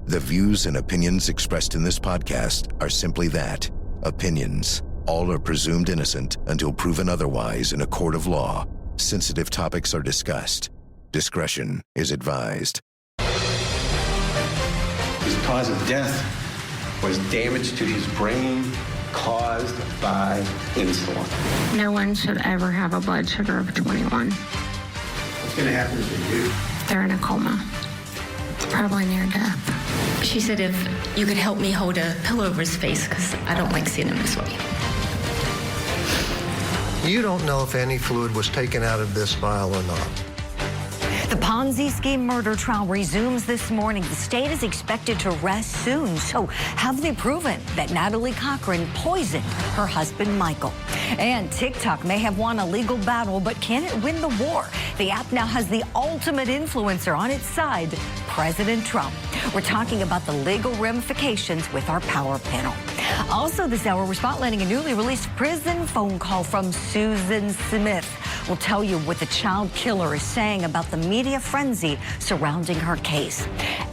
The views and opinions expressed in this podcast are simply that, opinions. All are presumed innocent until proven otherwise in a court of law. Sensitive topics are discussed. Discretion is advised. His cause of death was damage to his brain caused by insulin. No one should ever have a blood sugar of 21. What's going to happen to you? They're in a coma. Probably near death. She said if you could help me hold a pillow over his face, because I don't like seeing him this way. You don't know if any fluid was taken out of this vial or not. The Ponzi scheme murder trial resumes this morning. The state is expected to rest soon. So have they proven that Natalie Cochran poisoned her husband, Michael? And TikTok may have won a legal battle, but can it win the war? The app now has the ultimate influencer on its side, President Trump. We're talking about the legal ramifications with our power panel. Also this hour, we're spotlighting a newly released prison phone call from Susan Smith. We'll tell you what the child killer is saying about the media frenzy surrounding her case.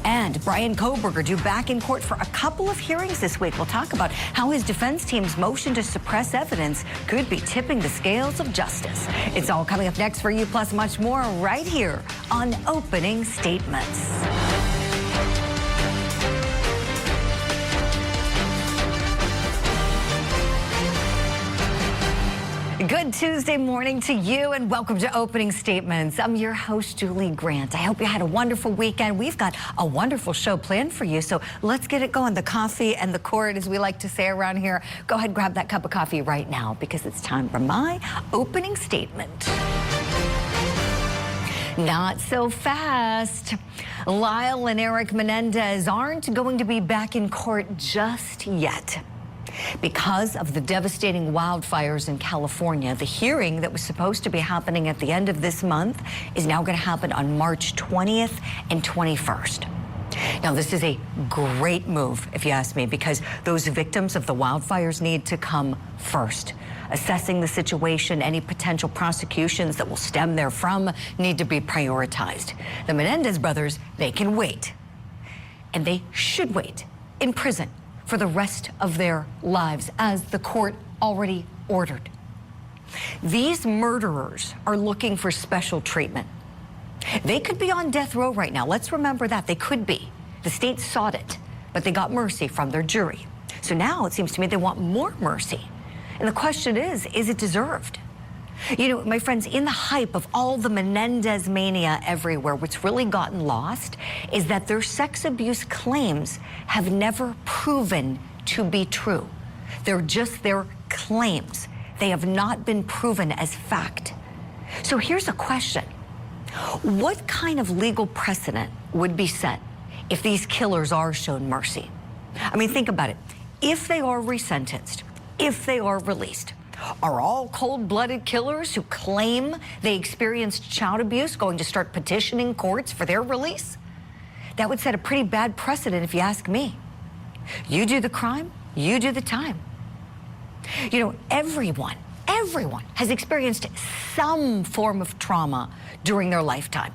And Brian Kohberger due back in court for a couple of hearings this week. We'll talk about how his defense team's motion to suppress evidence could be tipping the scales of justice. It's all coming up next for you, plus much more right here on Opening Statements. Good Tuesday morning to you and welcome to Opening Statements. I'm your host, Julie Grant. I hope you had a wonderful weekend. We've got a wonderful show planned for you, so let's get it going. The coffee and the court, as we like to say around here. Go ahead and grab that cup of coffee right now because it's time for my opening statement. Not so fast. Lyle and Eric Menendez aren't going to be back in court just yet. Because of the devastating wildfires in California, the hearing that was supposed to be happening at the end of this month is now going to happen on March 20th and 21st. Now, this is a great move, if you ask me, because those victims of the wildfires need to come first. Assessing the situation, any potential prosecutions that will stem therefrom need to be prioritized. The Menendez brothers, they can wait. And they should wait in prison for the rest of their lives, as the court already ordered. These murderers are looking for special treatment. They could be on death row right now. Let's remember that. They could be. The state sought it, but they got mercy from their jury. So now it seems to me they want more mercy. And the question is it deserved? You know, my friends, in the hype of all the Menendez mania everywhere, what's really gotten lost is that their sex abuse claims have never proven to be true. They're just their claims. They have not been proven as fact. So here's a question. What kind of legal precedent would be set if these killers are shown mercy? I mean, think about it. If they are resentenced, if they are released, are all cold-blooded killers who claim they experienced child abuse going to start petitioning courts for their release? That would set a pretty bad precedent if you ask me. You do the crime, you do the time. You know, everyone has experienced some form of trauma during their lifetime.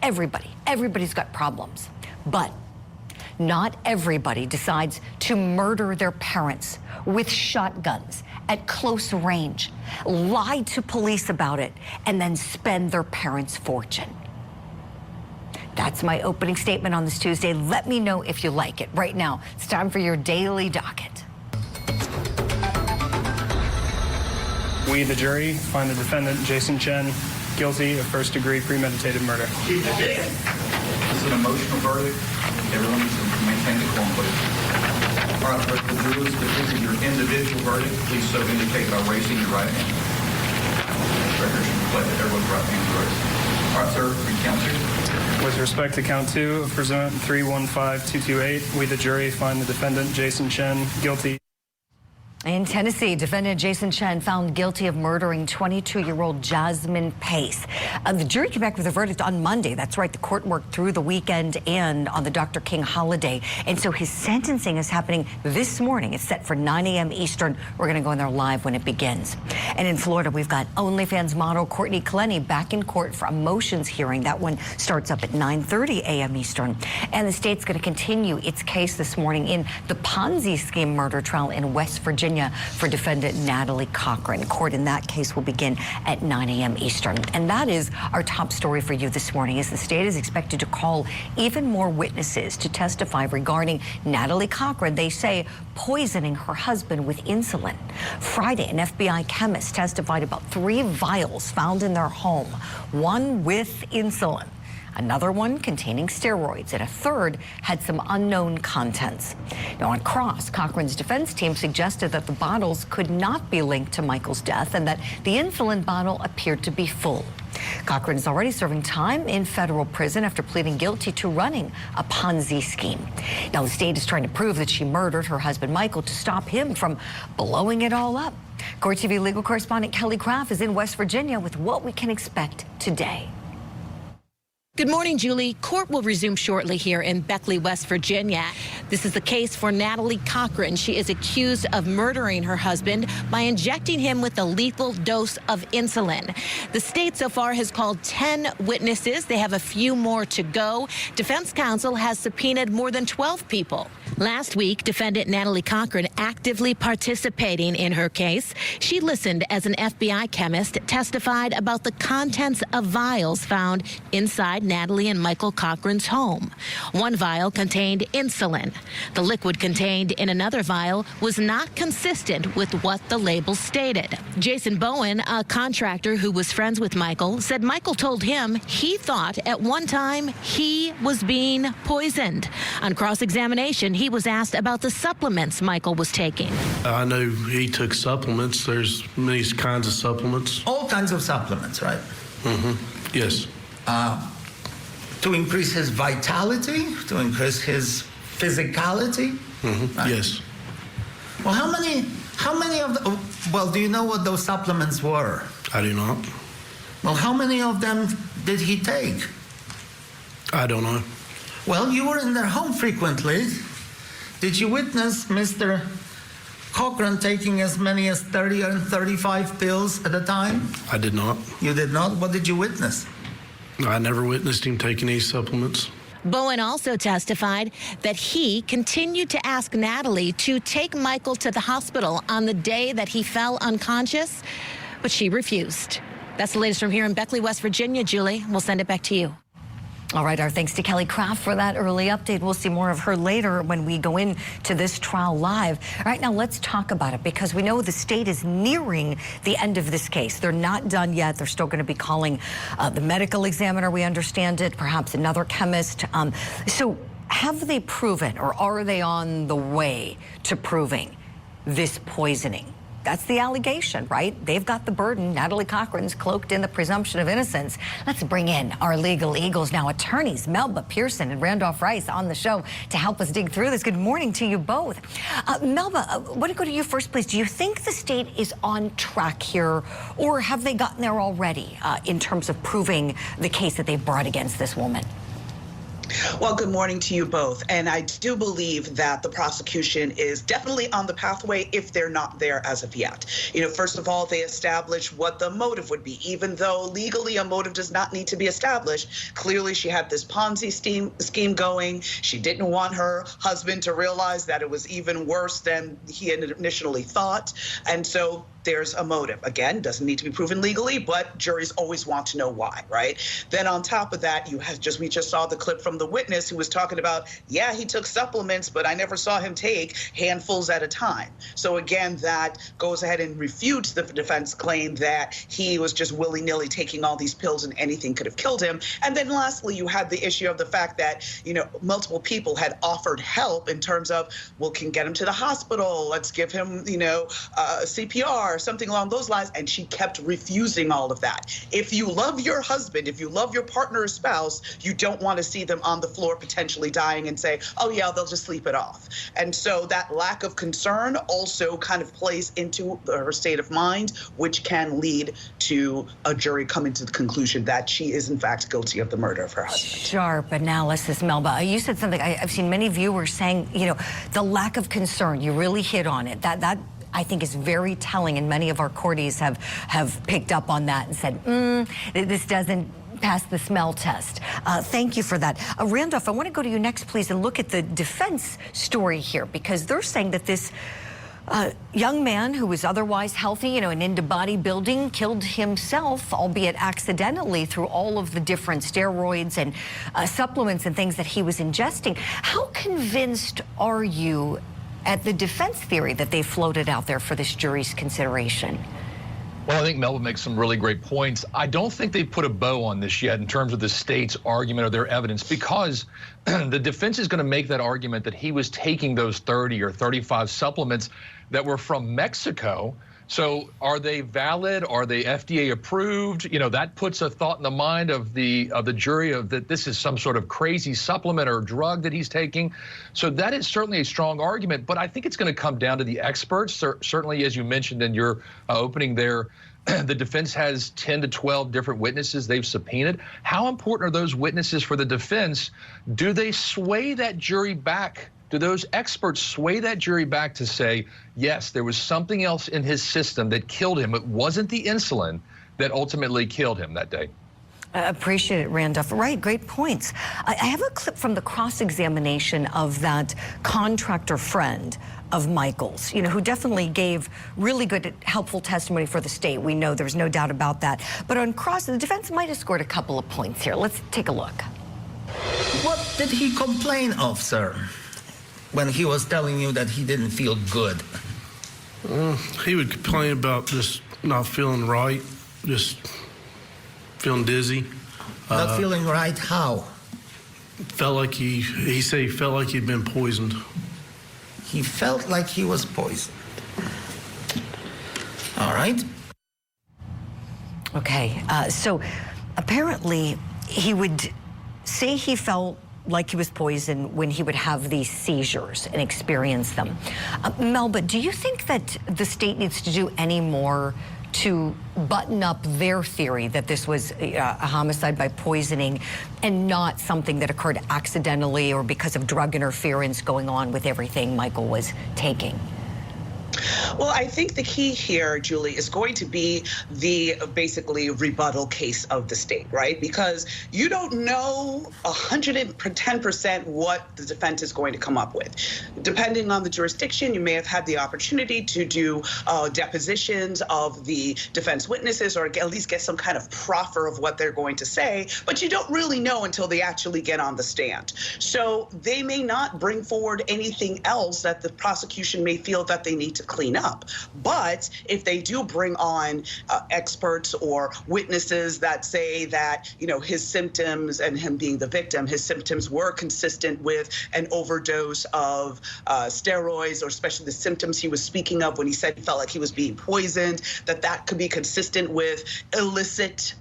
Everybody's got problems. But not everybody decides to murder their parents with shotguns at close range, lie to police about it, and then spend their parents' fortune. That's my opening statement on this Tuesday. Let me know if you like it. Right now, it's time for your daily docket. We, the jury, find the defendant, Jason Chen, guilty of first-degree premeditated murder. This is an emotional verdict. Everyone needs to maintain the calm, please. All right, the jurors, this is your individual verdict. Please so indicate by raising your right hand. Record should reflect that everyone's right hand is raised. All right, sir, recount two. With respect to count 2 of Presumption 315228, we, the jury, find the defendant, Jason Chen, guilty. In Tennessee, defendant Jason Chen found guilty of murdering 22-year-old Jasmine Pace. The jury came back with a verdict on Monday. That's right. The court worked through the weekend and on the Dr. King holiday. And so his sentencing is happening this morning. It's set for 9 a.m. Eastern. We're going to go in there live when it begins. And in Florida, we've got OnlyFans model Courtney Clenny back in court for a motions hearing. That one starts up at 9:30 a.m. Eastern. And the state's going to continue its case this morning in the Ponzi scheme murder trial in West Virginia for defendant Natalie Cochran. Court in that case will begin at 9 a.m. Eastern. And that is our top story for you this morning, as the state is expected to call even more witnesses to testify regarding Natalie Cochran, they say, poisoning her husband with insulin. Friday, an FBI chemist testified about 3 vials found in their home, one with insulin, another one containing steroids, and a third had some unknown contents. Now, on cross, Cochran's defense team suggested that the bottles could not be linked to Michael's death and that the insulin bottle appeared to be full. Cochran is already serving time in federal prison after pleading guilty to running a Ponzi scheme. Now, the state is trying to prove that she murdered her husband, Michael, to stop him from blowing it all up. Court TV legal correspondent Kelly Craft is in West Virginia with what we can expect today. Good morning, Julie. Court will resume shortly here in Beckley, West Virginia. This is the case for Natalie Cochran. She is accused of murdering her husband by injecting him with a lethal dose of insulin. The state so far has called 10 witnesses. They have a few more to go. Defense counsel has subpoenaed more than 12 people. Last week, defendant Natalie Cochran actively participating in her case. She listened as an FBI chemist testified about the contents of vials found inside Natalie and Michael Cochran's home. One vial contained insulin. The liquid contained in another vial was not consistent with what the label stated. Jason Bowen, a contractor who was friends with Michael, said Michael told him he thought at one time he was being poisoned. On cross-examination, he was asked about the supplements Michael was taking. I know he took supplements. There's many kinds of supplements. All kinds of supplements, right? Mm-hmm. Yes. To increase his vitality, to increase his physicality. Mm-hmm. Right? Yes. Well, how many of the, well, do you know what those supplements were? I do not. Well, how many of them did he take? I don't know. Well, you were in their home frequently. Did you witness Mr. Cochran taking as many as 30 and 35 pills at a time? I did not. You did not? What did you witness? I never witnessed him taking any supplements. Bowen also testified that he continued to ask Natalie to take Michael to the hospital on the day that he fell unconscious, but she refused. That's the latest from here in Beckley, West Virginia. Julie, we'll send it back to you. All right, our thanks to Kelly Craft for that early update. We'll see more of her later when we go into this trial live. All right, now let's talk about it, because we know the state is nearing the end of this case. They're not done yet. They're still going to be calling the medical examiner, we understand it, perhaps another chemist. So have they proven, or are they on the way to proving this poisoning? That's the allegation, right? They've got the burden. Natalie Cochran's cloaked in the presumption of innocence. Let's bring in our legal eagles now, attorneys Melba Pearson and Randolph Rice on the show to help us dig through this. Good morning to you both. Melba, I want to go to you first, please. Do you think the state is on track here, or have they gotten there already in terms of proving the case that they've brought against this woman? Well, good morning to you both. And I do believe that the prosecution is definitely on the pathway if they're not there as of yet. You know, first of all, they established what the motive would be, even though legally a motive does not need to be established. Clearly, she had this Ponzi scheme going. She didn't want her husband to realize that it was even worse than he had initially thought. And so there's a motive. Again, doesn't need to be proven legally, but juries always want to know why, right? Then on top of that, we just saw the clip from the witness who was talking about, yeah, he took supplements, but I never saw him take handfuls at a time. So again, that goes ahead and refutes the defense claim that he was just willy-nilly taking all these pills and anything could have killed him. And then lastly, you had the issue of the fact that, you know, multiple people had offered help in terms of, well, can get him to the hospital, let's give him, you know, CPR, car, something along those lines, and she kept refusing all of that. If you love your husband, if you love your partner or spouse, you don't want to see them on the floor potentially dying and say, oh yeah, they'll just sleep it off. And so that lack of concern also kind of plays into her state of mind, which can lead to a jury coming to the conclusion that she is in fact guilty of the murder of her husband. Sharp analysis, Melba. You said something, I've seen many viewers saying, you know, the lack of concern, you really hit on it. That I think is very telling, and many of our courties have picked up on that and said, this doesn't pass the smell test. Thank you for that. Randolph, I want to go to you next, please, and look at the defense story here, because they're saying that this young man who was otherwise healthy, you know, and into bodybuilding, killed himself, albeit accidentally, through all of the different steroids and supplements and things that he was ingesting. How convinced are you at the defense theory that they floated out there for this jury's consideration? Well, I think Melba makes some really great points. I don't think they've put a bow on this yet in terms of the state's argument or their evidence, because the defense is going to make that argument that he was taking those 30 or 35 supplements that were from Mexico. So are they valid? Are they FDA approved? You know, that puts a thought in the mind of the jury of that this is some sort of crazy supplement or drug that he's taking. So that is certainly a strong argument, but I think it's going to come down to the experts. Certainly, as you mentioned in your opening there, the defense has 10 to 12 different witnesses they've subpoenaed. How important are those witnesses for the defense? Do they sway that jury back? Do those experts sway that jury back to say, yes, there was something else in his system that killed him? It wasn't the insulin that ultimately killed him that day. I appreciate it, Randolph. Right, great points. I have a clip from the cross-examination of that contractor friend of Michael's, you know, who definitely gave really good, helpful testimony for the state. We know there's no doubt about that. But on cross, the defense might have scored a couple of points here. Let's take a look. What did he complain of, sir, when he was telling you that he didn't feel good? He would complain about just not feeling right, just feeling dizzy. Not feeling right, how? Felt like he said he felt like he'd been poisoned. He felt like he was poisoned. All right. Okay, so apparently he would say he felt like he was poisoned when he would have these seizures and experience them. Melba, do you think that the state needs to do any more to button up their theory that this was a homicide by poisoning and not something that occurred accidentally or because of drug interference going on with everything Michael was taking? Well, I think the key here, Julie, is going to be the basically rebuttal case of the state, right? Because you don't know 110% what the defense is going to come up with. Depending on the jurisdiction, you may have had the opportunity to do depositions of the defense witnesses or at least get some kind of proffer of what they're going to say, but you don't really know until they actually get on the stand. So they may not bring forward anything else that the prosecution may feel that they need to clean up. But if they do bring on experts or witnesses that say that, you know, his symptoms and him being the victim, his symptoms were consistent with an overdose of steroids, or especially the symptoms he was speaking of when he said he felt like he was being poisoned, that could be consistent with illicit,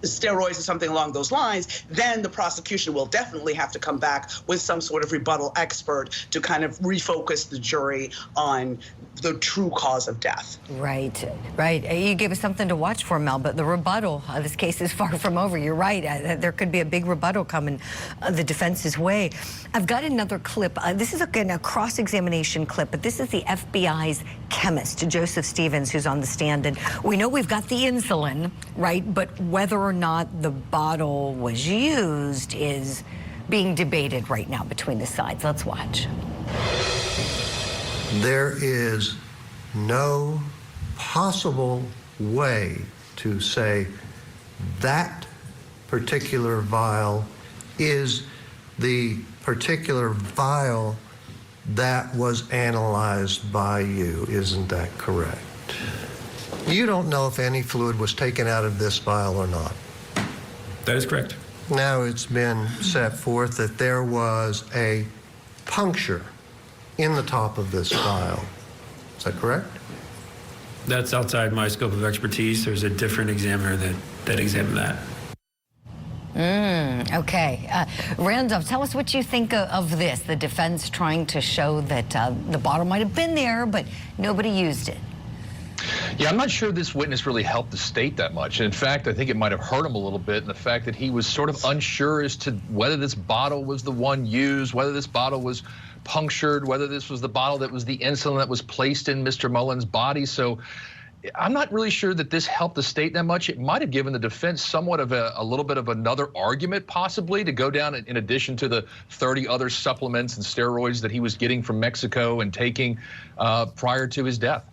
steroids or something along those lines, then the prosecution will definitely have to come back with some sort of rebuttal expert to kind of refocus the jury on the true cause of death. Right, right. You gave us something to watch for, Mel, but the rebuttal, this case is far from over. You're right. There could be a big rebuttal coming the defense's way. I've got another clip. This is, again, a cross-examination clip, but this is the FBI's chemist, Joseph Stevens, who's on the stand. And we know we've got the insulin, right? But whether or not the bottle was used is being debated right now between the sides. Let's watch. There is no possible way to say that particular vial is the particular vial that was analyzed by you. Isn't that correct? You don't know if any fluid was taken out of this vial or not. That is correct. Now it's been set forth that there was a puncture in the top of this vial. Is that correct? That's outside my scope of expertise. There's a different examiner that examined that. Okay. Randolph, tell us what you think of this. The defense trying to show that the bottle might have been there, but nobody used it. Yeah, I'm not sure this witness really helped the state that much. In fact, I think it might have hurt him a little bit in the fact that he was sort of unsure as to whether this bottle was the one used, whether this bottle was punctured, whether this was the bottle that was the insulin that was placed in Mr. Mullen's body. So I'm not really sure that this helped the state that much. It might have given the defense somewhat of a little bit of another argument, possibly, to go down in addition to the 30 other supplements and steroids that he was getting from Mexico and taking prior to his death.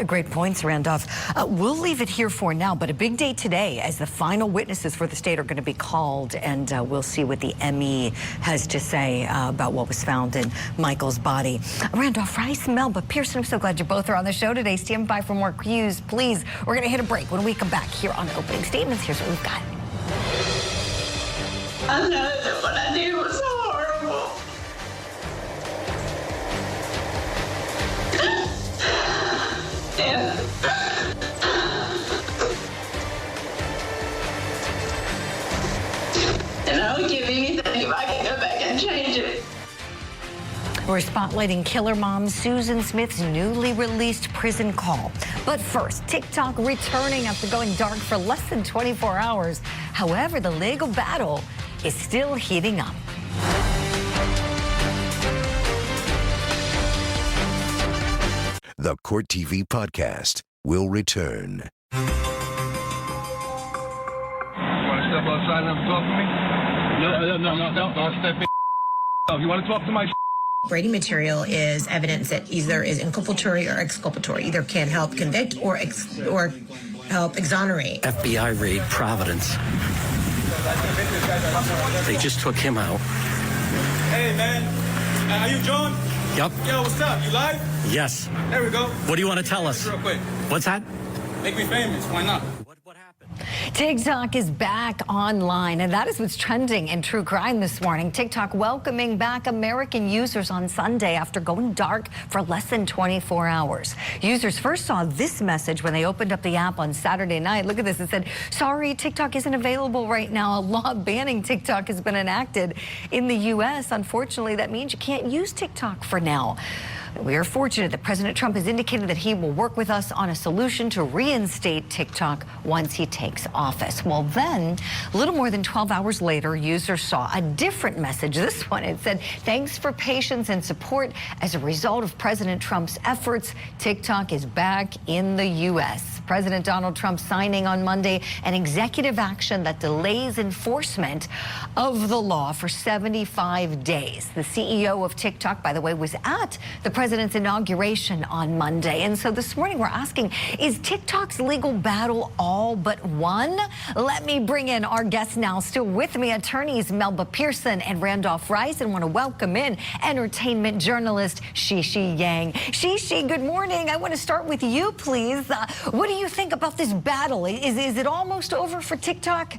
Great points, Randolph. We'll leave it here for now, but a big day today as the final witnesses for the state are going to be called, and we'll see what the ME has to say about what was found in Michael's body. Randolph Rice, Melba Pearson, I'm so glad you both are on the show today. Stand by for more cues, please. We're going to hit a break. When we come back here on Opening Statements, here's what we've got. I know that what I did was horrible. And I would give anything if I could go back and change it. We're spotlighting killer mom Susan Smith's newly released prison call. But first, TikTok returning after going dark for less than 24 hours. However, the legal battle is still heating up. The Court TV podcast will return. You want to step outside and talk to me? No. Don't step in. Oh, you want to talk to my Brady material is evidence that either is inculpatory or exculpatory, either can help convict or help exonerate. FBI raid Providence. They just took him out. Hey, man. Are you John? Yep. Yo, what's up? You live? Yes. There we go. What do you want to tell us? Real quick. What's that? Make me famous. Why not? TikTok is back online, and that is what's trending in true crime this morning. TikTok welcoming back American users on Sunday after going dark for less than 24 hours. Users first saw this message when they opened up the app on Saturday night. Look at this. It said, sorry, TikTok isn't available right now. A law banning TikTok has been enacted in the U.S. Unfortunately, that means you can't use TikTok for now. We are fortunate that President Trump has indicated that he will work with us on a solution to reinstate TikTok once he takes office. Well, then, a little more than 12 hours later, users saw a different message. This one, it said, thanks for patience and support. As a result of President Trump's efforts, TikTok is back in the U.S. President Donald Trump signing on Monday an executive action that delays enforcement of the law for 75 days. The CEO of TikTok, by the way, was at the president's inauguration on Monday. And so this morning we're asking, is TikTok's legal battle all but won? Let me bring in our guests now. Still with me, attorneys Melba Pearson and Randolph Rice, and want to welcome in entertainment journalist Shishi Yang. Shishi, good morning. I want to start with you, please. What do you think about this battle? Is it almost over for TikTok?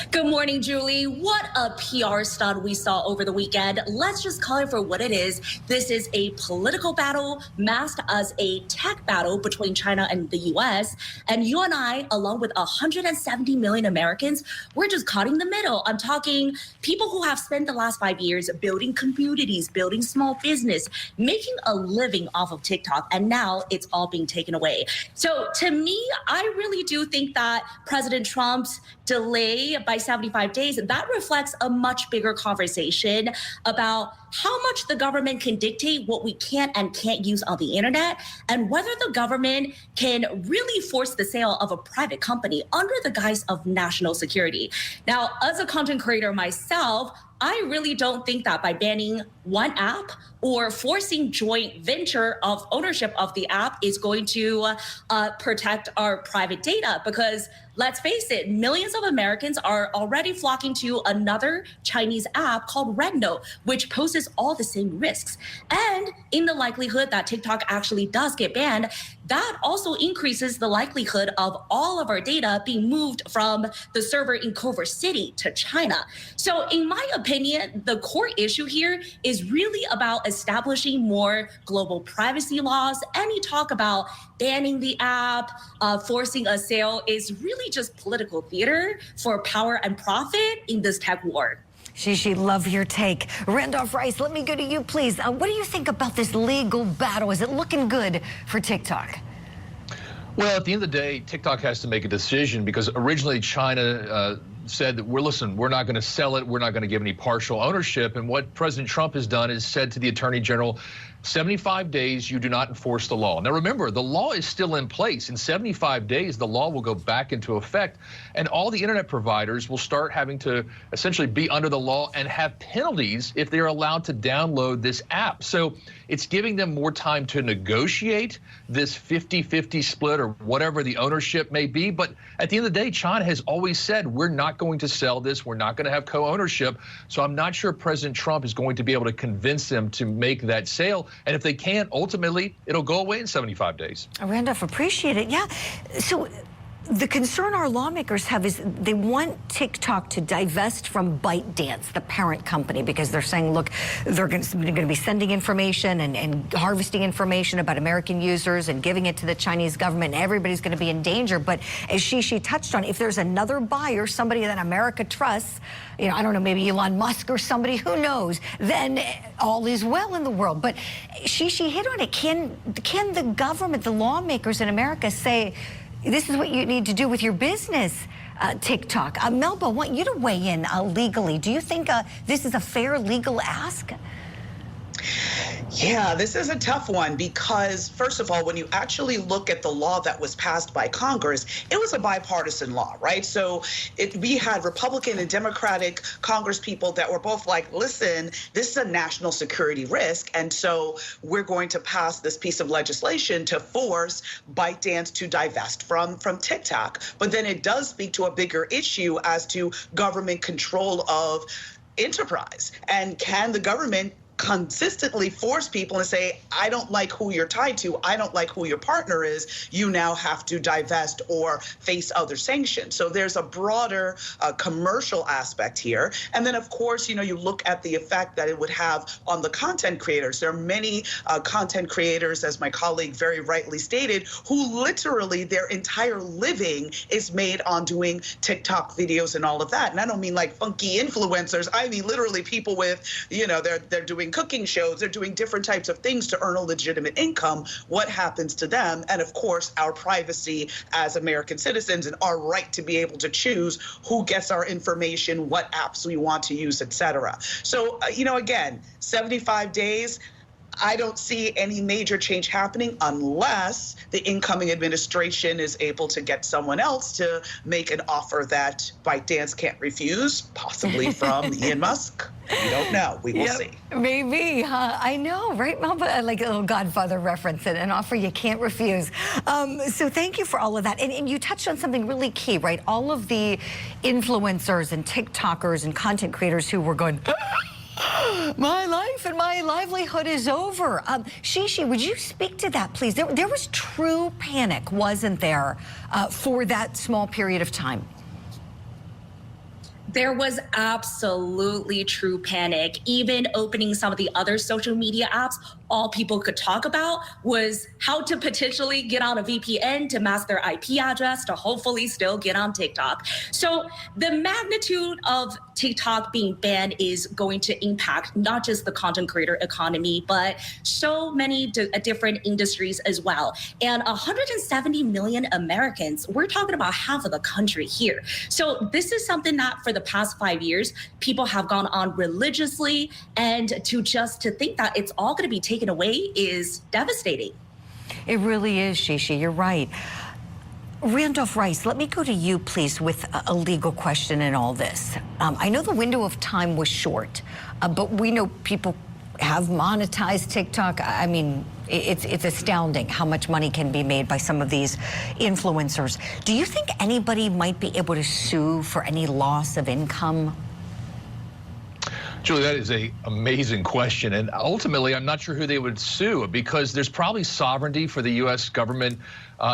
Good morning, Julie. What a PR stunt we saw over the weekend. Let's just call it for what it is. This is a political battle masked as a tech battle between China and the U.S. And you and I, along with 170 million Americans, we're just caught in the middle. I'm talking people who have spent the last 5 years building communities, building small business, making a living off of TikTok, and now it's all being taken away. So to me, I really do think that President Trump's delay by 75 days, that reflects a much bigger conversation about how much the government can dictate what we can and can't use on the internet, and whether the government can really force the sale of a private company under the guise of national security. Now, as a content creator myself, I really don't think that by banning one app or forcing joint venture of ownership of the app is going to protect our private data, because let's face it, millions of Americans are already flocking to another Chinese app called Red Note, which poses faces all the same risks. And in the likelihood that TikTok actually does get banned, that also increases the likelihood of all of our data being moved from the server in Culver City to China. So in my opinion, the core issue here is really about establishing more global privacy laws. Any talk about banning the app, forcing a sale is really just political theater for power and profit in this tech war. Shishi, love your take. Randolph Rice, let me go to you, please. What do you think about this legal battle? Is it looking good for TikTok? Well, at the end of the day, TikTok has to make a decision because originally China said that we're not going to sell it. We're not going to give any partial ownership. And what President Trump has done is said to the Attorney General, 75 days, you do not enforce the law. Now, remember, the law is still in place. In 75 days, the law will go back into effect, and all the internet providers will start having to essentially be under the law and have penalties if they're allowed to download this app. So it's giving them more time to negotiate this 50-50 split or whatever the ownership may be. But at the end of the day, China has always said, we're not going to sell this. We're not going to have co-ownership. So I'm not sure President Trump is going to be able to convince them to make that sale. And if they can't, ultimately, it'll go away in 75 days. Randolph, appreciate it. Yeah. So the concern our lawmakers have is they want TikTok to divest from ByteDance, the parent company, because they're saying, look, they're going to be sending information and harvesting information about American users and giving it to the Chinese government, and everybody's going to be in danger. But as she touched on, if there's another buyer, somebody that America trusts, you know, I don't know, maybe Elon Musk or somebody, who knows, then all is well in the world. But she hit on it. Can the government, the lawmakers in America say, this is what you need to do with your business, TikTok? Melba, I want you to weigh in legally. Do you think this is a fair legal ask? Yeah, this is a tough one because, first of all, when you actually look at the law that was passed by Congress, it was a bipartisan law, right? So we had Republican and Democratic Congress people that were both like, listen, this is a national security risk, and so we're going to pass this piece of legislation to force ByteDance to divest from TikTok. But then it does speak to a bigger issue as to government control of enterprise. And can the government consistently force people and say, I don't like who you're tied to, I don't like who your partner is, you now have to divest or face other sanctions? So there's a broader commercial aspect here. And then, of course, you know, you look at the effect that it would have on the content creators. There are many content creators, as my colleague very rightly stated, who literally their entire living is made on doing TikTok videos and all of that. And I don't mean like funky influencers. I mean literally people with, you know, they're doing cooking shows, they're doing different types of things to earn a legitimate income. What happens to them? And of course, our privacy as American citizens and our right to be able to choose who gets our information, what apps we want to use, etc. So, you know, again, 75 days, I don't see any major change happening unless the incoming administration is able to get someone else to make an offer that ByteDance can't refuse, possibly from Elon Musk. We don't know. We will see. Maybe. I know, right, Melba? Like a little Godfather reference, an offer you can't refuse. So thank you for all of that. And you touched on something really key, right? All of the influencers and TikTokers and content creators who were going, my life and my livelihood is over. Shishi, would you speak to that, please? There was true panic, wasn't there, for that small period of time? There was absolutely true panic. Even opening some of the other social media apps, all people could talk about was how to potentially get on a VPN to mask their IP address to hopefully still get on TikTok. So the magnitude of TikTok being banned is going to impact not just the content creator economy, but so many different industries as well. And 170 million Americans, we're talking about half of the country here. So this is something that for the past 5 years, people have gone on religiously, and to think that it's all going to be taken away is devastating. It really is, Shishi. You're right. Randolph Rice, let me go to you, please, with a legal question in all this. I know the window of time was short, but we know people have monetized TikTok. I mean, it's astounding how much money can be made by some of these influencers. Do you think anybody might be able to sue for any loss of income? Julie, that is an amazing question. And ultimately, I'm not sure who they would sue, because there's probably sovereignty for the U.S. government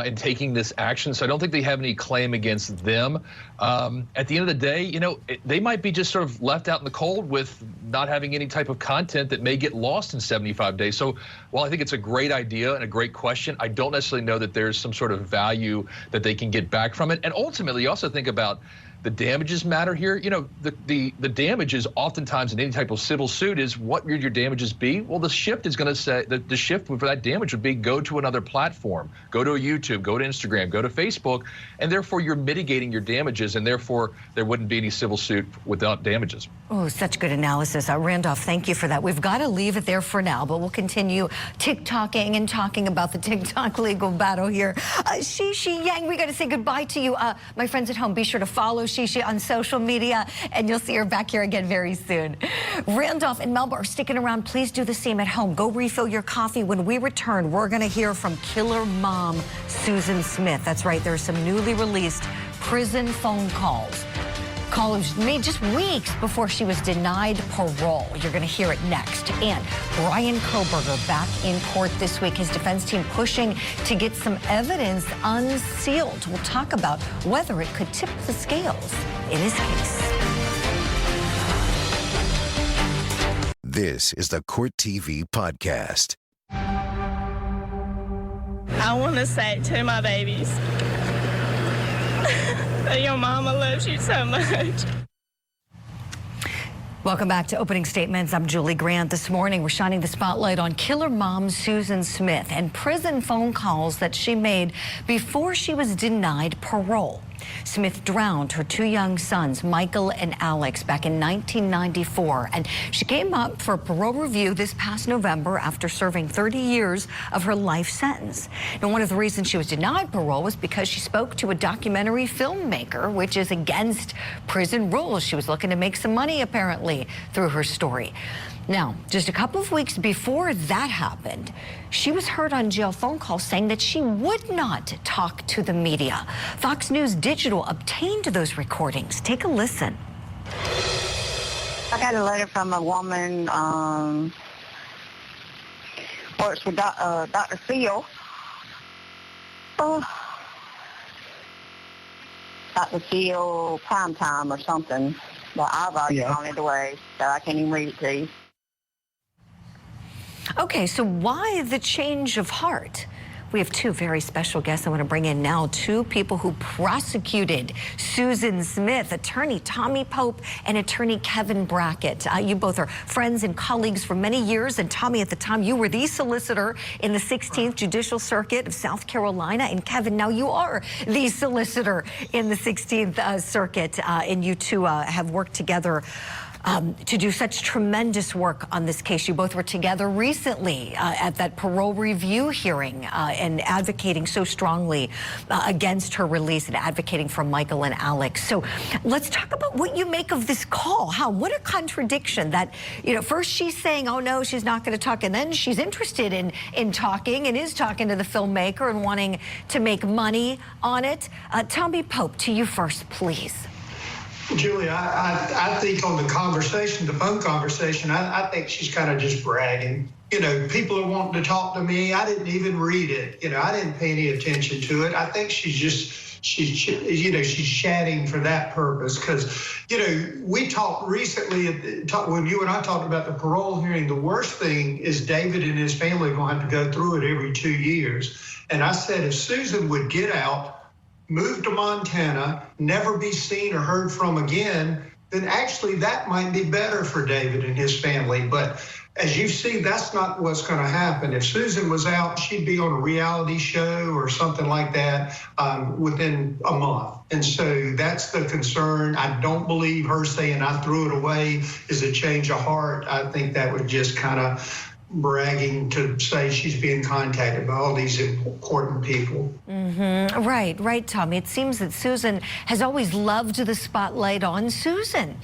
in taking this action. So I don't think they have any claim against them. At the end of the day, you know, they might be just sort of left out in the cold with not having any type of content that may get lost in 75 days. So while I think it's a great idea and a great question, I don't necessarily know that there's some sort of value that they can get back from it. And ultimately, you also think about the damages matter here. You know, the damages oftentimes in any type of civil suit is, what would your damages be? Well, the shift is going to say that the shift for that damage would be go to another platform, go to a YouTube, go to Instagram, go to Facebook, and therefore you're mitigating your damages, and therefore there wouldn't be any civil suit without damages. Oh, such good analysis. Randolph, thank you for that. We've got to leave it there for now, but we'll continue TikToking and talking about the TikTok legal battle here. Shishi Yang, we got to say goodbye to you. My friends at home, be sure to follow Shishi on social media, and you'll see her back here again very soon. Randolph and Melba are sticking around. Please do the same at home. Go refill your coffee. When we return, we're going to hear from killer mom Susan Smith. That's right, there's some newly released prison phone calls made just weeks before she was denied parole. You're going to hear it next. And Brian Kohberger back in court this week. His defense team pushing to get some evidence unsealed. We'll talk about whether it could tip the scales in his case. This is the Court TV podcast. I want to say to my babies that your mama loves you so much. Welcome back to Opening Statements. I'm Julie Grant. This morning, we're shining the spotlight on killer mom Susan Smith and prison phone calls that she made before she was denied parole. Smith drowned her two young sons, Michael and Alex, back in 1994, and she came up for parole review this past November after serving 30 years of her life sentence. Now, one of the reasons she was denied parole was because she spoke to a documentary filmmaker, which is against prison rules. She was looking to make some money, apparently, through her story. Now, just a couple of weeks before that happened, she was heard on jail phone calls saying that she would not talk to the media. Fox News Digital obtained those recordings. Take a listen. I got a letter from a woman, works with Dr. Sewell. Dr. Sewell Primetime or something. But I've already gone it away, so I can't even read it to you. Okay, so why the change of heart? We have two very special guests I want to bring in now, two people who prosecuted Susan Smith, attorney Tommy Pope and attorney Kevin Brackett. You both are friends and colleagues for many years, and Tommy, at the time, you were the solicitor in the 16th Judicial Circuit of South Carolina, and Kevin, now you are the solicitor in the 16th Circuit, and you two have worked together to do such tremendous work on this case. You both were together recently at that parole review hearing and advocating so strongly against her release and advocating for Michael and Alex. So let's talk about what you make of this call. What a contradiction that, you know, first she's saying, oh no, she's not going to talk, and then she's interested in talking and is talking to the filmmaker and wanting to make money on it. Tommy Pope, to you first, please. Julie, I think on the conversation, the phone conversation, I think she's kind of just bragging. You know, people are wanting to talk to me. I didn't even read it. You know, I didn't pay any attention to it. I think she's chatting for that purpose because, you know, we talked recently, when you and I talked about the parole hearing, the worst thing is David and his family are going to have to go through it every 2 years. And I said, if Susan would get out, move to Montana, never be seen or heard from again, then actually that might be better for David and his family. But as you see, that's not what's going to happen. If Susan was out, she'd be on a reality show or something like that within a month. And so that's the concern. I don't believe her saying I threw it away is a change of heart. I think that would just kind of bragging to say she's being contacted by all these important people. Mm-hmm. Right, Tommy. It seems that Susan has always loved the spotlight on Susan.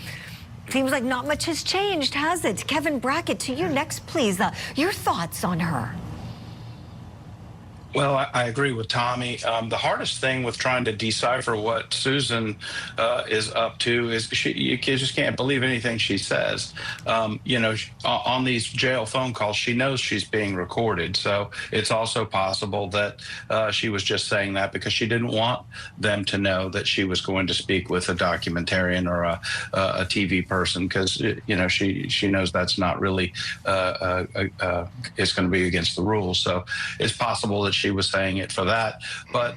Seems like not much has changed, has it? Kevin Brackett, to you next, please. Your thoughts on her. Well, I agree with Tommy. The hardest thing with trying to decipher what Susan is up to is you just can't believe anything she says. On these jail phone calls, she knows she's being recorded. So it's also possible that she was just saying that because she didn't want them to know that she was going to speak with a documentarian or a TV person, because she knows that's not really it's going to be against the rules. So it's possible that she was saying it for that. But,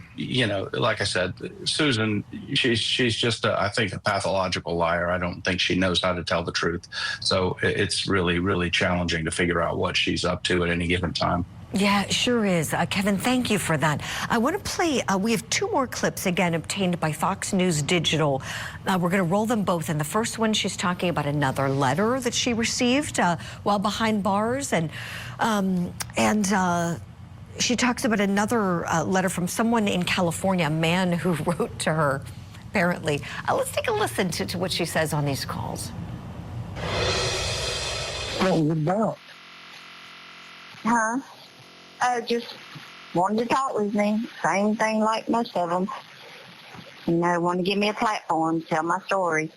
like I said, Susan, she's just, I think, a pathological liar. I don't think she knows how to tell the truth. So it's really, really challenging to figure out what she's up to at any given time. Yeah, it sure is. Kevin, thank you for that. I want to play, we have two more clips, again, obtained by Fox News Digital. We're going to roll them both. And the first one, she's talking about another letter that she received while behind bars. And she talks about another letter from someone in California, a man who wrote to her, apparently. Let's take a listen to what she says on these calls. What was it about? Huh? Just wanted to talk with me. Same thing like most of them. Wanted to give me a platform to tell my story.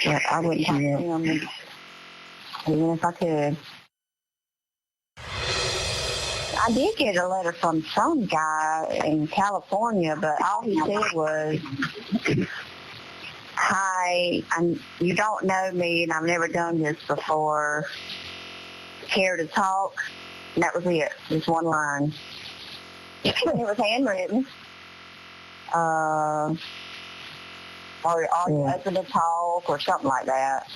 But I wouldn't talk to him, even if I could. I did get a letter from some guy in California, but all he said was, "Hi, you don't know me, and I've never done this before. Care to talk?" And that was it. Just one line. It was handwritten. Or are you open to talk or something like that?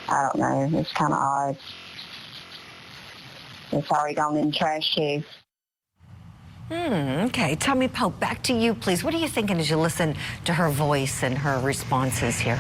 I don't know. It's kind of odd. It's already gone in the trash too. Okay. Tommy Pope, back to you, please. What are you thinking as you listen to her voice and her responses here?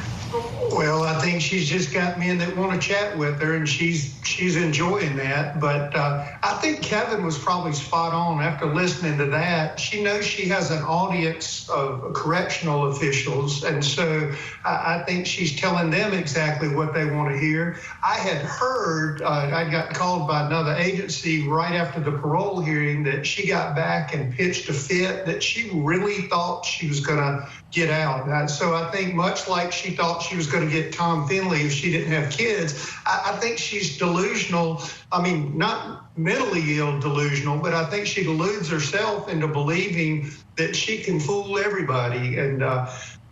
Well, I think she's just got men that want to chat with her, and she's enjoying that. But I think Kevin was probably spot on after listening to that. She knows she has an audience of correctional officials, and so I think she's telling them exactly what they want to hear. I had heard, I got called by another agency right after the parole hearing that she got back and pitched a fit that she really thought she was going to get out. So I think much like she thought she was going to get Tom Finley if she didn't have kids, I think she's delusional. I mean, not mentally ill delusional, but I think she deludes herself into believing that she can fool everybody. And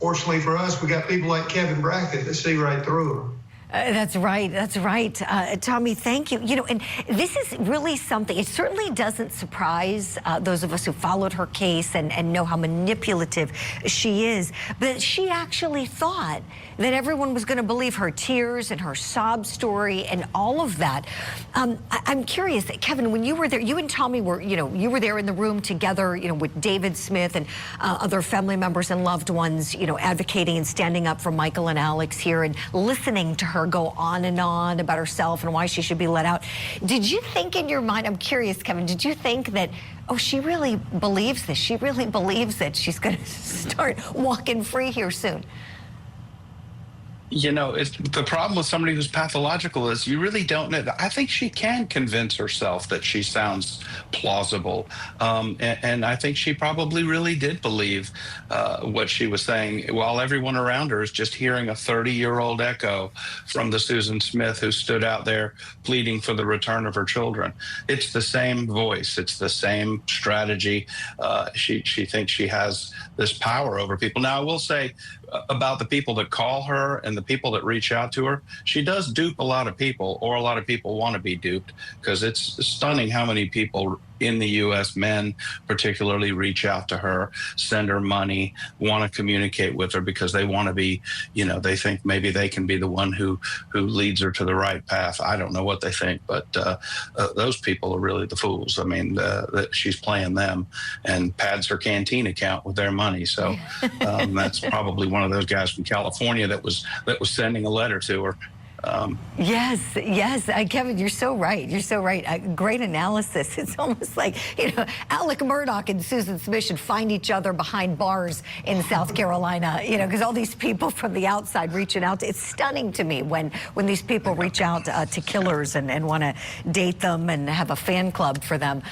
fortunately for us, we got people like Kevin Brackett that see right through her. That's right. That's right. Tommy, thank you. And this is really something. It certainly doesn't surprise those of us who followed her case and know how manipulative she is. But she actually thought that everyone was going to believe her tears and her sob story and all of that. I'm curious, Kevin, when you were there, you and Tommy were, you were there in the room together, with David Smith and other family members and loved ones, advocating and standing up for Michael and Alex here and listening to her go on and on about herself and why she should be let out. Did you think in your mind, I'm curious, Kevin, did you think that, oh, she really believes this? She really believes that she's going to start walking free here soon? The problem with somebody who's pathological is you really don't know. I think she can convince herself that she sounds plausible. And I think she probably really did believe what she was saying, while everyone around her is just hearing a 30-year-old echo from the Susan Smith who stood out there pleading for the return of her children. It's the same voice. It's the same strategy. She thinks she has this power over people. Now, I will say about the people that call her and the people that reach out to her, she does dupe a lot of people, or a lot of people want to be duped, because it's stunning how many people in the U.S., men particularly, reach out to her, send her money, want to communicate with her because they want to be, they think maybe they can be the one who leads her to the right path. I don't know what they think, but those people are really the fools. I mean, she's playing them and pads her canteen account with their money. So that's probably one of those guys from California that was sending a letter to her. Yes, Kevin, you're so right. You're so right. Great analysis. It's almost like, Alec Murdaugh and Susan Smith should find each other behind bars in South Carolina, because all these people from the outside reaching out. It's stunning to me when these people reach out to killers and want to date them and have a fan club for them.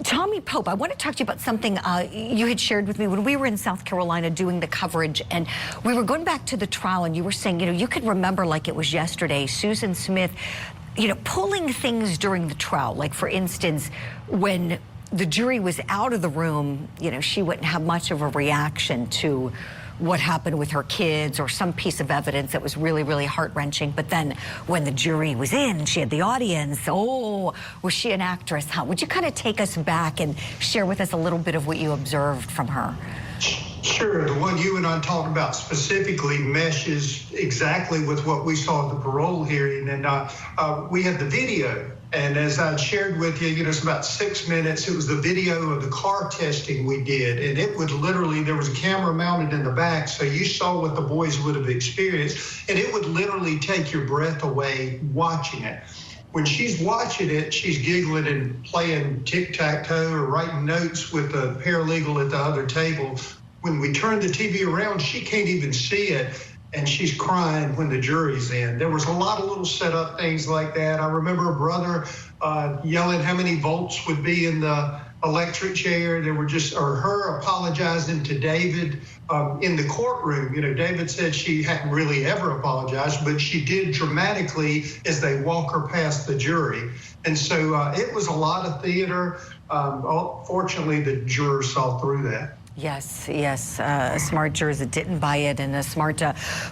Tommy Pope, I want to talk to you about something you had shared with me when we were in South Carolina doing the coverage, and we were going back to the trial, and you were saying, you could remember like it was yesterday, Susan Smith, pulling things during the trial. Like, for instance, when the jury was out of the room, she wouldn't have much of a reaction to what happened with her kids or some piece of evidence that was really, really heart-wrenching. But then when the jury was in, she had the audience. Oh, was she an actress, huh? Would you kind of take us back and share with us a little bit of what you observed from her? Sure. The one you and I talked about specifically meshes exactly with what we saw at the parole hearing. And we had the video. And as I shared with you, it's about 6 minutes. It was the video of the car testing we did. And it would literally, there was a camera mounted in the back, so you saw what the boys would have experienced. And it would literally take your breath away watching it. When she's watching it, she's giggling and playing tic-tac-toe or writing notes with the paralegal at the other table. When we turn the TV around, she can't even see it, and she's crying when the jury's in. There was a lot of little setup things like that. I remember a brother yelling how many volts would be in the electric chair. There were her apologizing to David in the courtroom. David said she hadn't really ever apologized, but she did dramatically as they walk her past the jury. And so it was a lot of theater. Fortunately, the jurors saw through that. Yes, smart jurors that didn't buy it, and a smart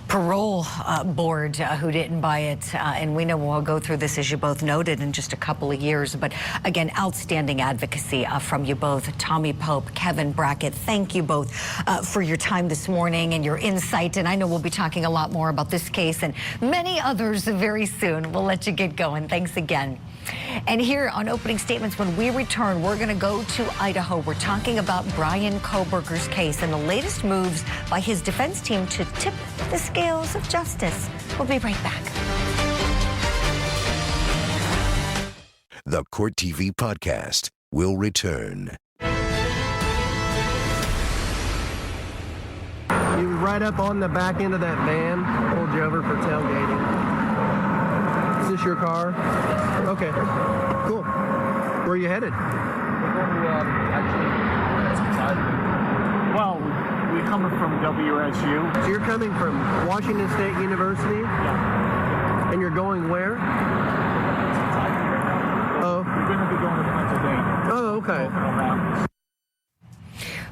parole board who didn't buy it. And we know we'll go through this, as you both noted, in just a couple of years. But again, outstanding advocacy from you both. Tommy Pope, Kevin Brackett, thank you both for your time this morning and your insight. And I know we'll be talking a lot more about this case and many others very soon. We'll let you get going. Thanks again. And here on Opening Statements, when we return, we're going to go to Idaho. We're talking about Brian Kohberger's case and the latest moves by his defense team to tip the scales of justice. We'll be right back. The Court TV podcast will return. He was right up on the back end of that van, pulled you over for tailgating. Is this your car? Okay, cool. Where are you headed? Well, we're coming from WSU. So you're coming from Washington State University? Yeah. And you're going where? Oh. We're going to be going to Pennsylvania. Oh, okay.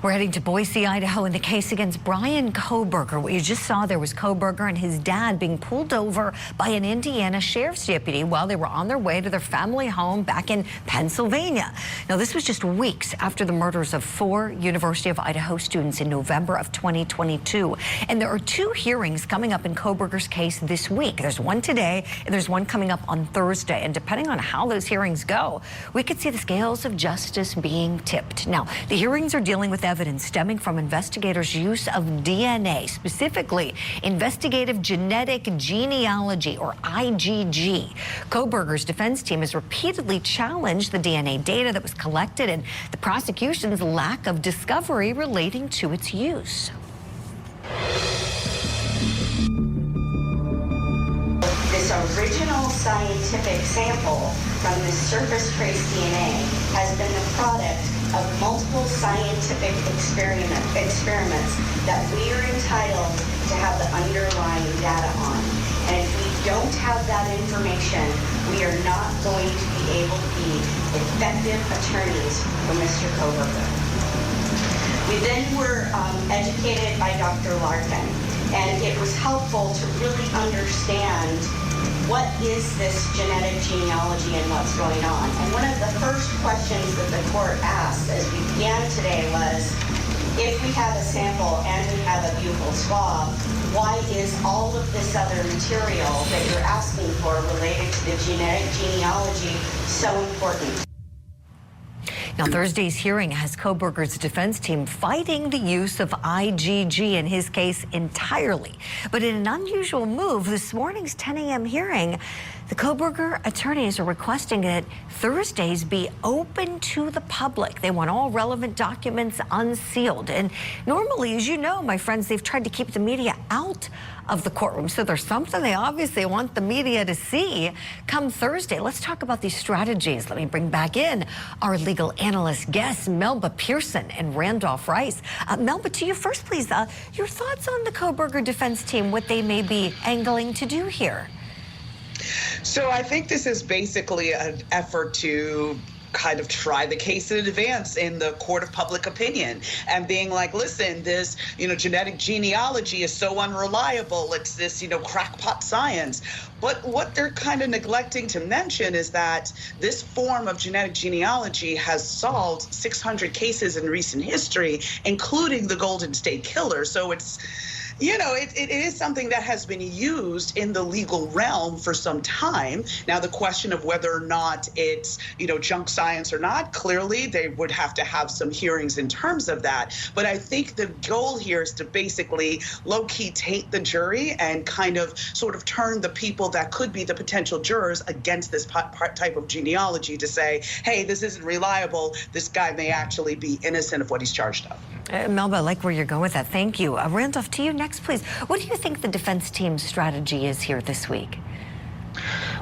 We're heading to Boise, Idaho, in the case against Brian Kohberger. What you just saw there was Kohberger and his dad being pulled over by an Indiana sheriff's deputy while they were on their way to their family home back in Pennsylvania. Now, this was just weeks after the murders of 4 University of Idaho students in November of 2022. And there are 2 hearings coming up in Kohberger's case this week. There's one today, and there's one coming up on Thursday. And depending on how those hearings go, we could see the scales of justice being tipped. Now, the hearings are dealing with evidence stemming from investigators' use of DNA, specifically investigative genetic genealogy, or IgG. Kohberger's defense team has repeatedly challenged the DNA data that was collected and the prosecution's lack of discovery relating to its use. This original scientific sample from this surface trace DNA has been the product of multiple scientific experiments that we are entitled to have the underlying data on. And if we don't have that information, we are not going to be able to be effective attorneys for Mr. Kohberger. We then were educated by Dr. Larkin, and it was helpful to really understand what is this genetic genealogy and what's going on. And one of the first questions that the court asked as we began today was, if we have a sample and we have a buccal swab, why is all of this other material that you're asking for related to the genetic genealogy so important? Now, Thursday's hearing has Kohberger's defense team fighting the use of IGG in his case entirely. But in an unusual move, this morning's 10 a.m. hearing, the Kohberger attorneys are requesting that Thursdays be open to the public. They want all relevant documents unsealed. And normally, as you know, my friends, they've tried to keep the media out of the courtroom. So there's something they obviously want the media to see come Thursday. Let's talk about these strategies. Let me bring back in our legal analyst guests, Melba Pearson and Randolph Rice. Melba, to you first, please. Your thoughts on the Kohberger defense team, what they may be angling to do here? So I think this is basically an effort to kind of try the case in advance in the court of public opinion and being like, listen, this, genetic genealogy is so unreliable. It's this, crackpot science. But what they're kind of neglecting to mention is that this form of genetic genealogy has solved 600 cases in recent history, including the Golden State Killer. So it's, it is something that has been used in the legal realm for some time. Now, the question of whether or not it's, junk science or not, clearly they would have to have some hearings in terms of that. But I think the goal here is to basically low-key taint the jury and kind of sort of turn the people that could be the potential jurors against this type of genealogy to say, hey, this isn't reliable. This guy may actually be innocent of what he's charged of. Melba, I like where you're going with that. Thank you. Randolph, to you next, please. What do you think the defense team's strategy is here this week?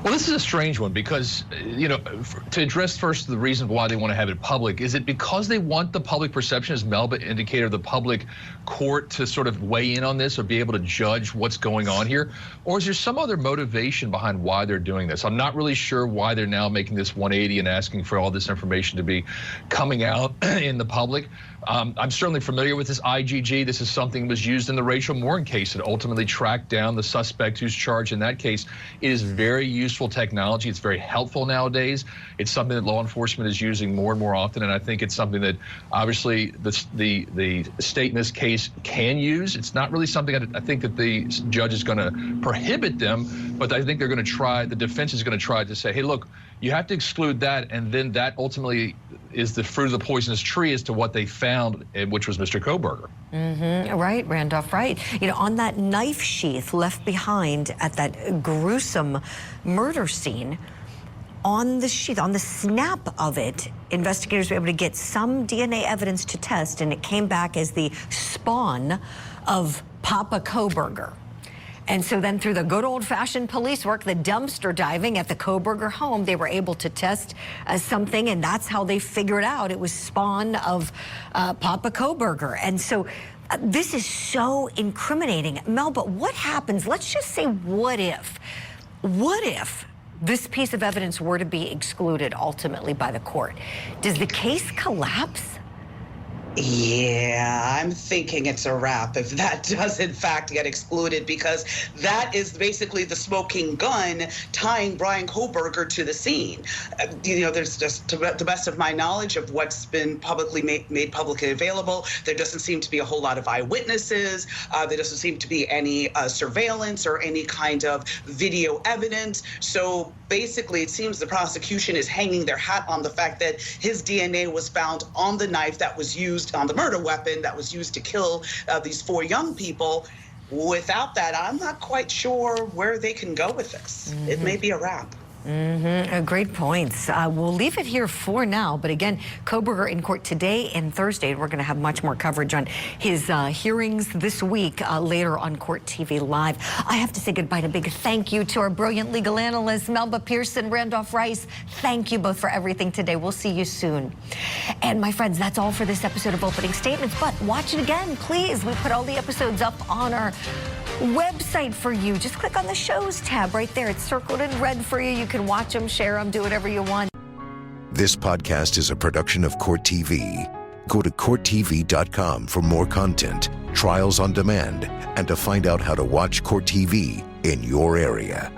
Well, this is a strange one because, to address first the reason why they want to have it public, is it because they want the public perception, as Melba indicated, the public court to sort of weigh in on this or be able to judge what's going on here? Or is there some other motivation behind why they're doing this? I'm not really sure why they're now making this 180 and asking for all this information to be coming out in the public. I'm certainly familiar with this IGG. This is something that was used in the Rachel Morin case that ultimately tracked down the suspect who's charged in that case. It is very useful technology. It's very helpful nowadays. It's something that law enforcement is using more and more often, and I think it's something that obviously the state in this case can use. It's not really something I think that the judge is going to prohibit them, but I think they're going to try, the defense is going to try to say, hey, look, you have to exclude that, and then that ultimately is the fruit of the poisonous tree as to what they found, which was Mr. Kohberger. Right, Randolph, right. On that knife sheath left behind at that gruesome murder scene, on the sheath, on the snap of it, investigators were able to get some DNA evidence to test, and it came back as the spawn of Papa Kohberger. And so then through the good old-fashioned police work, the dumpster diving at the Kohberger home, they were able to test something, and that's how they figured out it was spawn of Papa Kohberger. And so this is so incriminating. Melba, what happens? Let's just say, what if this piece of evidence were to be excluded ultimately by the court? Does the case collapse? Yeah, I'm thinking it's a wrap if that does in fact get excluded, because that is basically the smoking gun tying Brian Kohberger to the scene. There's just, to the best of my knowledge of what's been publicly made publicly available, there doesn't seem to be a whole lot of eyewitnesses. There doesn't seem to be any surveillance or any kind of video evidence. So basically, it seems the prosecution is hanging their hat on the fact that his DNA was found on the knife that was used on the murder weapon that was used to kill these 4 young people. Without that, I'm not quite sure where they can go with this. It may be a wrap. Great points. We'll leave it here for now. But again, Kohberger in court today and Thursday. We're going to have much more coverage on his hearings this week later on Court TV Live. I have to say goodbye and a big thank you to our brilliant legal analysts, Melba Pearson, Randolph Rice. Thank you both for everything today. We'll see you soon. And my friends, that's all for this episode of Opening Statements. But watch it again, please. We put all the episodes up on our website for you. Just click on the shows tab right there. It's circled in red for you. You can watch them, share them, do whatever you want. This podcast is a production of Court TV. Go to CourtTV.com for more content, trials on demand, and to find out how to watch Court TV in your area.